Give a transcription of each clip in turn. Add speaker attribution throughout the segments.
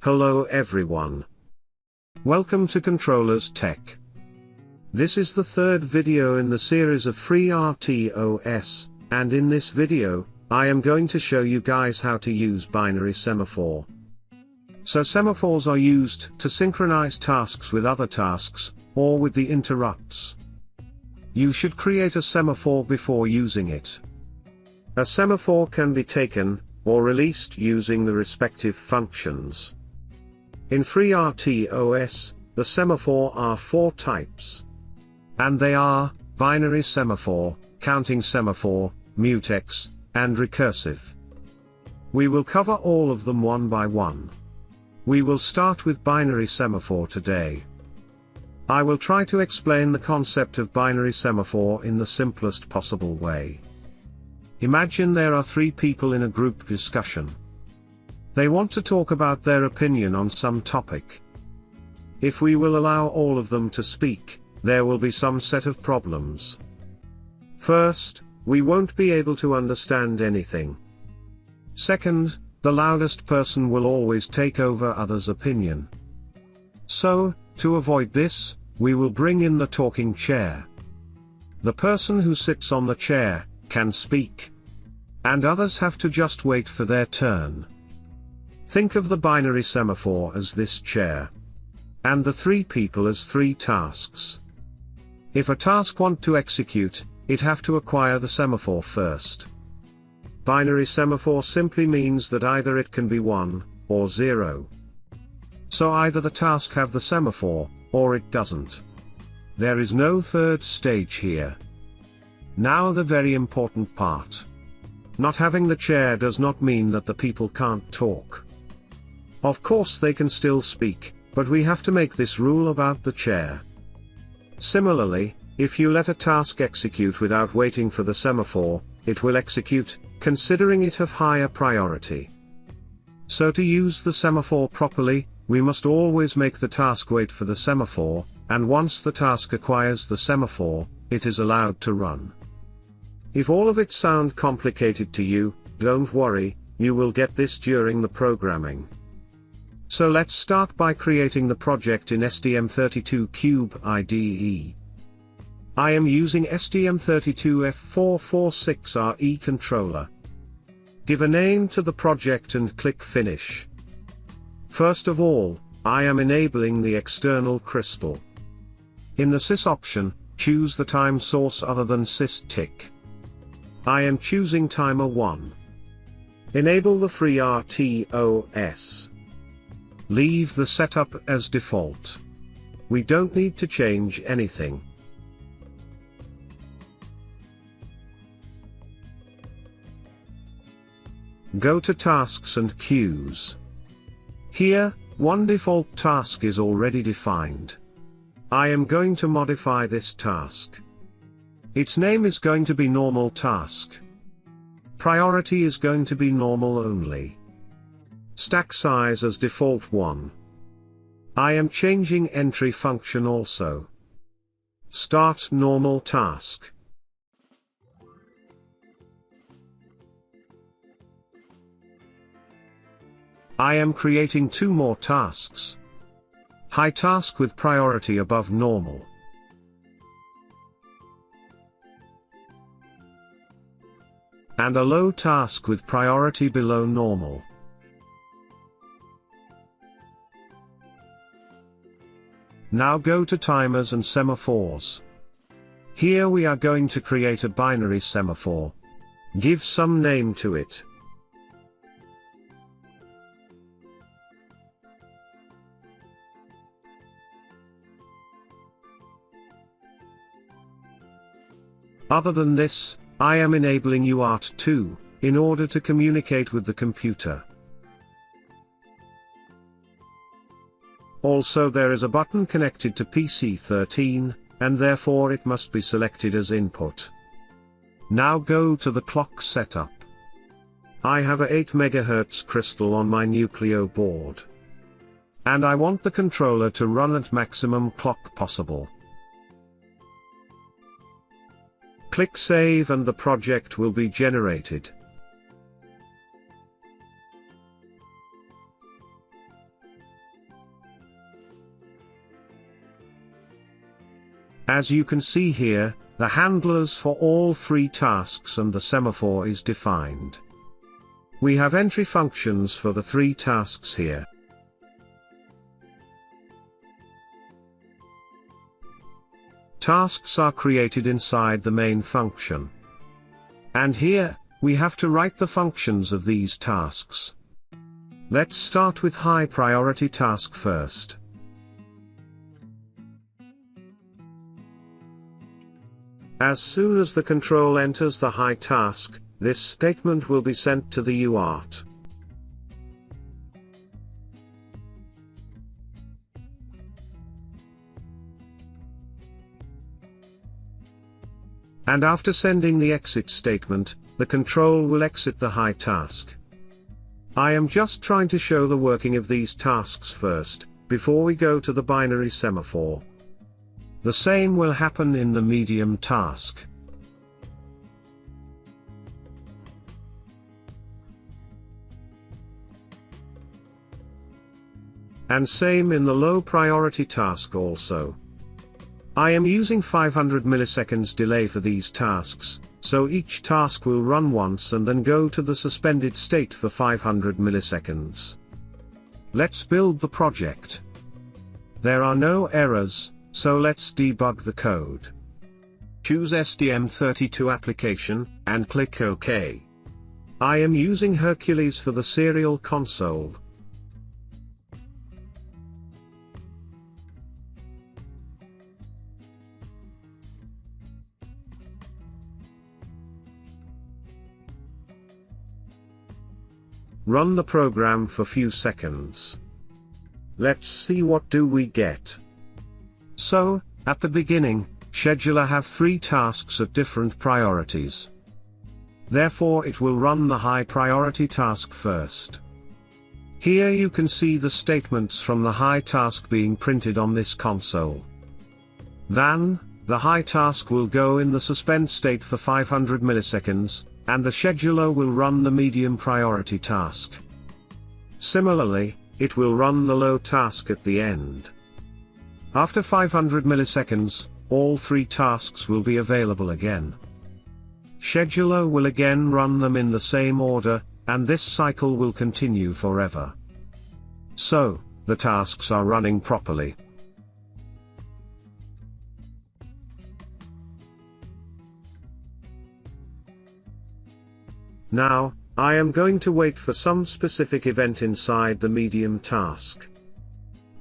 Speaker 1: Hello everyone. Welcome to Controllers Tech. This is the third video in the series of FreeRTOS, and in this video, I am going to show you guys how to use binary semaphore. So semaphores are used to synchronize tasks with other tasks, or with the interrupts. You should create a semaphore before using it. A semaphore can be taken, or released using the respective functions. In FreeRTOS, the semaphore are 4 types. And they are, binary semaphore, counting semaphore, mutex, and recursive. We will cover all of them one by one. We will start with binary semaphore today. I will try to explain the concept of binary semaphore in the simplest possible way. Imagine there are 3 people in a group discussion. They want to talk about their opinion on some topic. If we will allow all of them to speak, there will be some set of problems. First, we won't be able to understand anything. Second, the loudest person will always take over others' opinion. So, to avoid this, we will bring in the talking chair. The person who sits on the chair can speak. And others have to just wait for their turn. Think of the binary semaphore as this chair. And the 3 people as 3 tasks. If a task want to execute, it have to acquire the semaphore first. Binary semaphore simply means that either it can be 1, or 0. So either the task have the semaphore, or it doesn't. There is no third stage here. Now the very important part. Not having the chair does not mean that the people can't talk. Of course they can still speak, but we have to make this rule about the chair. Similarly, if you let a task execute without waiting for the semaphore, it will execute, considering it of higher priority. So to use the semaphore properly, we must always make the task wait for the semaphore, and once the task acquires the semaphore, it is allowed to run. If all of it sound complicated to you, don't worry, you will get this during the programming. So let's start by creating the project in STM32 Cube IDE. I am using STM32 F446RE controller. Give a name to the project and click Finish. First of all, I am enabling the external crystal. In the sys option, choose the time source other than sys-tick. I am choosing timer 1. Enable the FreeRTOS. Leave the setup as default. We don't need to change anything. Go to Tasks and Queues. Here, one default task is already defined. I am going to modify this task. Its name is going to be normal task. Priority is going to be normal only. Stack size as default 1. I am changing entry function also. Start normal task. I am creating 2 more tasks. High task with priority above normal. And a low task with priority below normal. Now go to timers and semaphores. Here we are going to create a binary semaphore. Give some name to it. Other than this, I am enabling UART2, in order to communicate with the computer. Also there is a button connected to PC13, and therefore it must be selected as input. Now go to the clock setup. I have a 8 MHz crystal on my Nucleo board. And I want the controller to run at maximum clock possible. Click Save and the project will be generated. As you can see here, the handlers for all 3 tasks and the semaphore is defined. We have entry functions for the 3 tasks here. Tasks are created inside the main function. And here, we have to write the functions of these tasks. Let's start with high priority task first. As soon as the control enters the high task, this statement will be sent to the UART. And after sending the exit statement, the control will exit the high task. I am just trying to show the working of these tasks first, before we go to the binary semaphore. The same will happen in the medium task. And same in the low priority task also. I am using 500 milliseconds delay for these tasks, so each task will run once and then go to the suspended state for 500 milliseconds. Let's build the project. There are no errors, so let's debug the code. Choose STM32 application, and click OK. I am using Hercules for the serial console. Run the program for few seconds. Let's see what do we get. So, at the beginning, scheduler have 3 tasks at different priorities. Therefore it will run the high priority task first. Here you can see the statements from the high task being printed on this console. Then, the high task will go in the suspend state for 500 milliseconds, and the scheduler will run the medium priority task. Similarly, it will run the low task at the end. After 500 milliseconds, all 3 tasks will be available again. Scheduler will again run them in the same order, and this cycle will continue forever. So, the tasks are running properly. Now, I am going to wait for some specific event inside the medium task.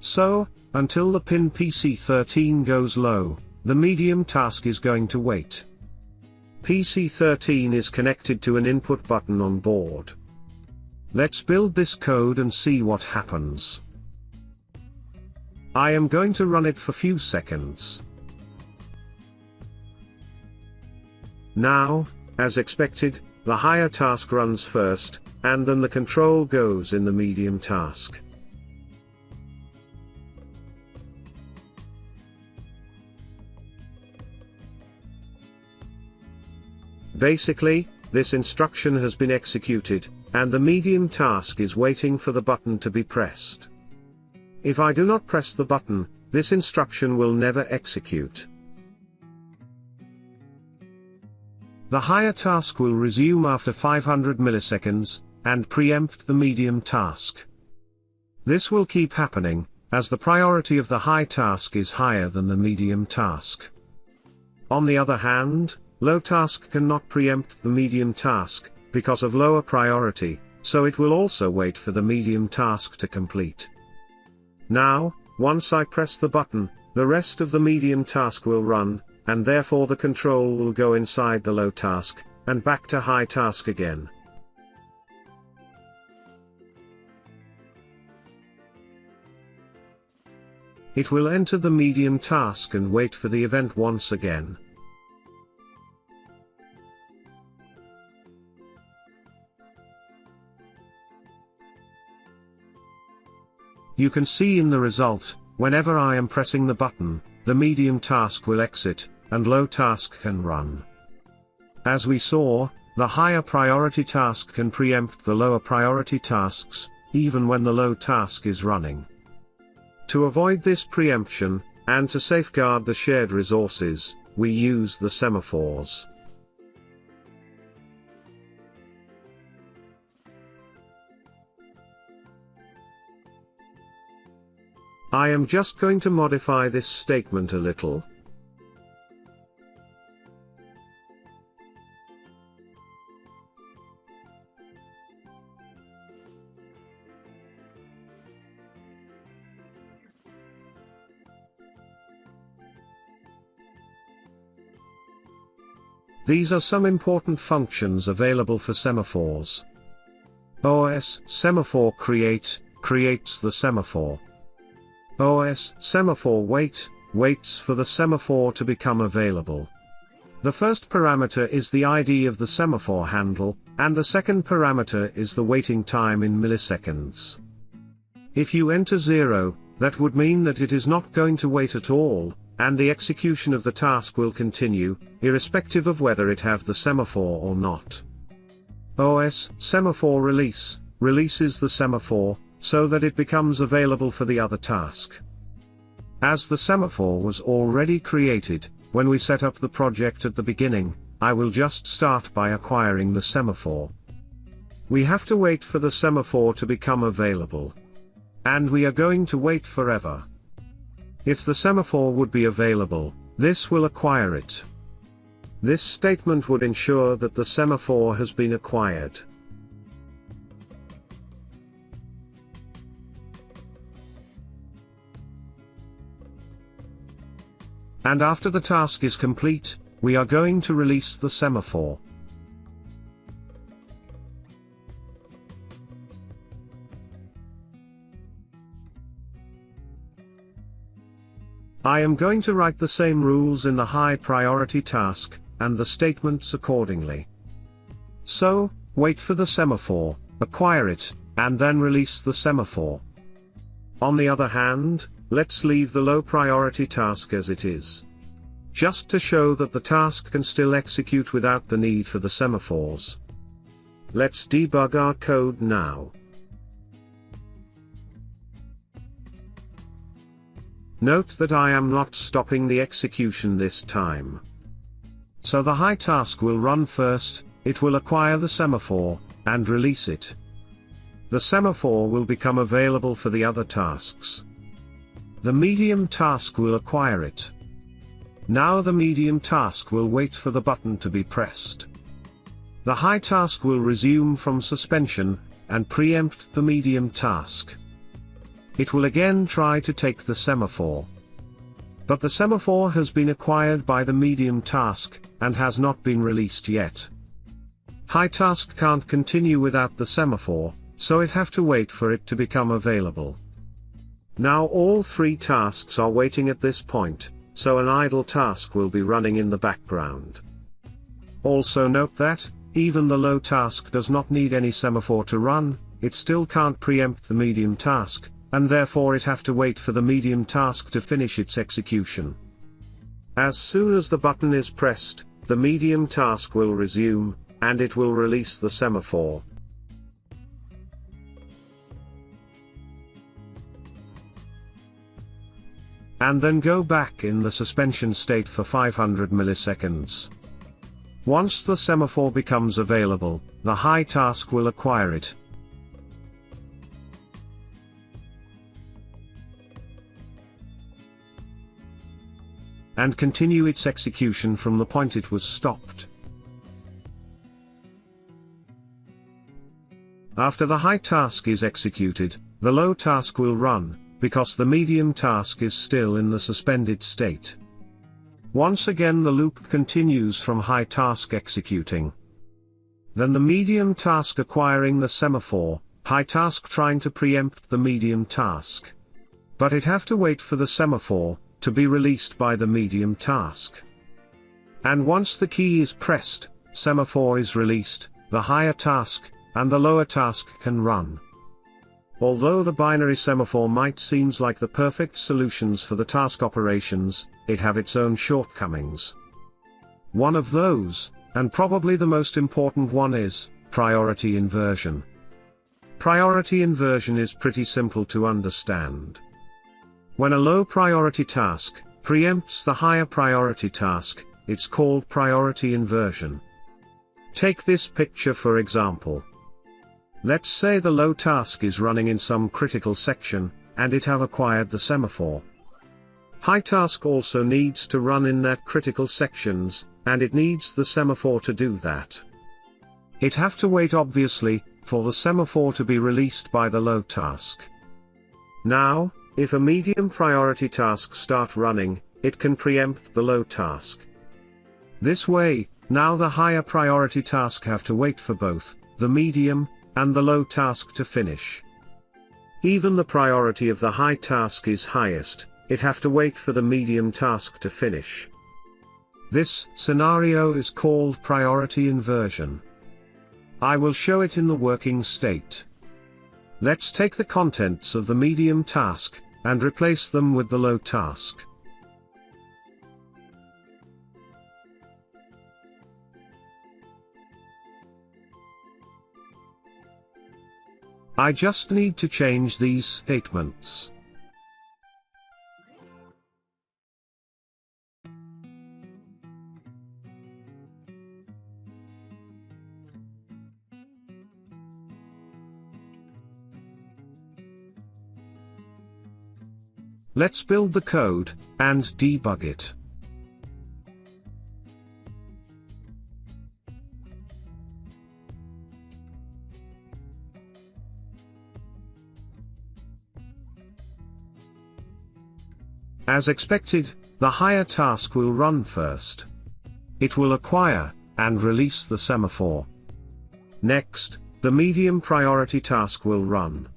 Speaker 1: So, until the pin PC13 goes low, the medium task is going to wait. PC13 is connected to an input button on board. Let's build this code and see what happens. I am going to run it for few seconds. Now, as expected, the higher task runs first, and then the control goes in the medium task. Basically, this instruction has been executed, and the medium task is waiting for the button to be pressed. If I do not press the button, this instruction will never execute. The higher task will resume after 500 milliseconds, and preempt the medium task. This will keep happening, as the priority of the high task is higher than the medium task. On the other hand, low task cannot preempt the medium task, because of lower priority, so it will also wait for the medium task to complete. Now, once I press the button, the rest of the medium task will run, and therefore the control will go inside the low task, and back to high task again. It will enter the medium task and wait for the event once again. You can see in the result, whenever I am pressing the button, the medium task will exit, and low task can run. As we saw, the higher priority task can preempt the lower priority tasks, even when the low task is running. To avoid this preemption, and to safeguard the shared resources, we use the semaphores. I am just going to modify this statement a little. These are some important functions available for semaphores. OS semaphore creates the semaphore. OS semaphore waits for the semaphore to become available. The first parameter is the ID of the semaphore handle, and the second parameter is the waiting time in milliseconds. If you enter 0, that would mean that it is not going to wait at all, and the execution of the task will continue, irrespective of whether it have the semaphore or not. OS semaphore releases the semaphore, so that it becomes available for the other task. As the semaphore was already created, when we set up the project at the beginning, I will just start by acquiring the semaphore. We have to wait for the semaphore to become available. And we are going to wait forever. If the semaphore would be available, this will acquire it. This statement would ensure that the semaphore has been acquired. And after the task is complete, we are going to release the semaphore. I am going to write the same rules in the high priority task, and the statements accordingly. So, wait for the semaphore, acquire it, and then release the semaphore. On the other hand, let's leave the low priority task as it is. Just to show that the task can still execute without the need for the semaphores. Let's debug our code now. Note that I am not stopping the execution this time. So the high task will run first, it will acquire the semaphore, and release it. The semaphore will become available for the other tasks. The medium task will acquire it. Now the medium task will wait for the button to be pressed. The high task will resume from suspension, and preempt the medium task. It will again try to take the semaphore. But the semaphore has been acquired by the medium task, and has not been released yet. High task can't continue without the semaphore, so it have to wait for it to become available. Now all three tasks are waiting at this point, so an idle task will be running in the background. Also note that, even the low task does not need any semaphore to run, it still can't preempt the medium task, and therefore it have to wait for the medium task to finish its execution. As soon as the button is pressed, the medium task will resume, and it will release the semaphore. And then go back in the suspension state for 500 milliseconds. Once the semaphore becomes available, the high task will acquire it. And continue its execution from the point it was stopped. After the high task is executed, the low task will run, because the medium task is still in the suspended state. Once again the loop continues from high task executing. Then the medium task acquiring the semaphore, high task trying to preempt the medium task. But it have to wait for the semaphore, to be released by the medium task. And once the key is pressed, semaphore is released, the higher task, and the lower task can run. Although the binary semaphore might seems like the perfect solutions for the task operations, it have its own shortcomings. One of those, and probably the most important one, is priority inversion. Priority inversion is pretty simple to understand. When a low priority task preempts the higher priority task, it's called priority inversion. Take this picture for example. Let's say the low task is running in some critical section, and it have acquired the semaphore. High task also needs to run in that critical sections, and it needs the semaphore to do that. It have to wait obviously, for the semaphore to be released by the low task. Now, if a medium priority task start running, it can preempt the low task. This way, now the higher priority task have to wait for both, the medium, and the low task to finish. Even the priority of the high task is highest, it have to wait for the medium task to finish. This scenario is called priority inversion. I will show it in the working state. Let's take the contents of the medium task, and replace them with the low task. I just need to change these statements. Let's build the code, and debug it. As expected, the higher task will run first. It will acquire, and release the semaphore. Next, the medium priority task will run.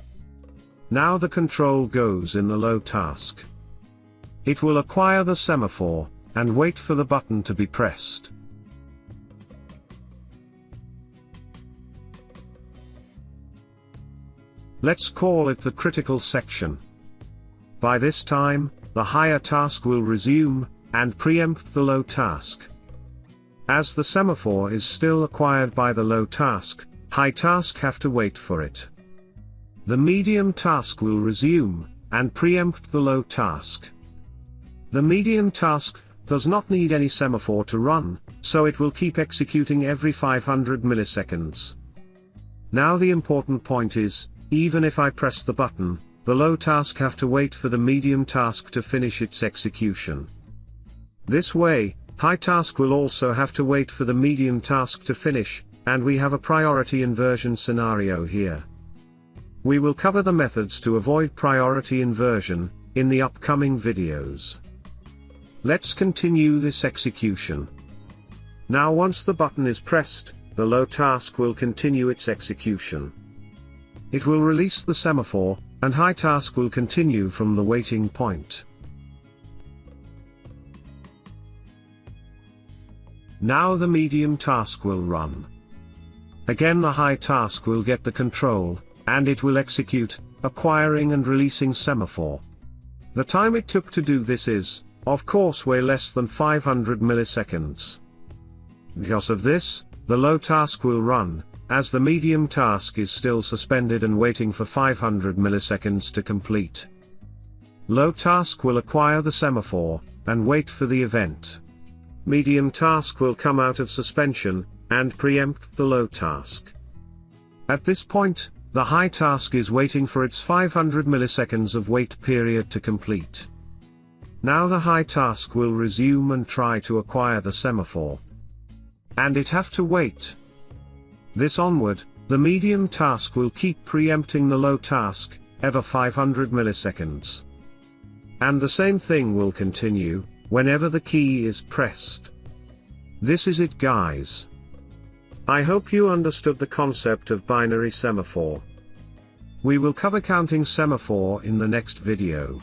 Speaker 1: Now the control goes in the low task. It will acquire the semaphore, and wait for the button to be pressed. Let's call it the critical section. By this time, the higher task will resume, and preempt the low task. As the semaphore is still acquired by the low task, high task have to wait for it. The medium task will resume, and preempt the low task. The medium task does not need any semaphore to run, so it will keep executing every 500 milliseconds. Now the important point is, even if I press the button, the low task have to wait for the medium task to finish its execution. This way, high task will also have to wait for the medium task to finish, and we have a priority inversion scenario here. We will cover the methods to avoid priority inversion in the upcoming videos. Let's continue this execution. Now once the button is pressed, the low task will continue its execution. It will release the semaphore, and high task will continue from the waiting point. Now the medium task will run. Again the high task will get the control, and it will execute, acquiring and releasing semaphore. The time it took to do this is, of course, way less than 500 milliseconds. Because of this, the low task will run, as the medium task is still suspended and waiting for 500 milliseconds to complete. Low task will acquire the semaphore, and wait for the event. Medium task will come out of suspension, and preempt the low task. At this point, the high task is waiting for its 500 milliseconds of wait period to complete. Now the high task will resume and try to acquire the semaphore. And it have to wait. This onward, the medium task will keep preempting the low task, ever 500 milliseconds. And the same thing will continue, whenever the key is pressed. This is it, guys. I hope you understood the concept of binary semaphore. We will cover counting semaphore in the next video.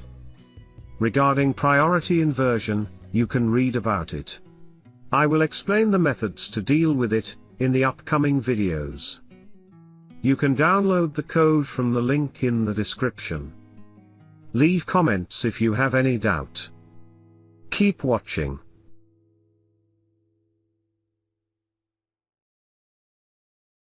Speaker 1: Regarding priority inversion, you can read about it. I will explain the methods to deal with it in the upcoming videos. You can download the code from the link in the description. Leave comments if you have any doubt. Keep watching.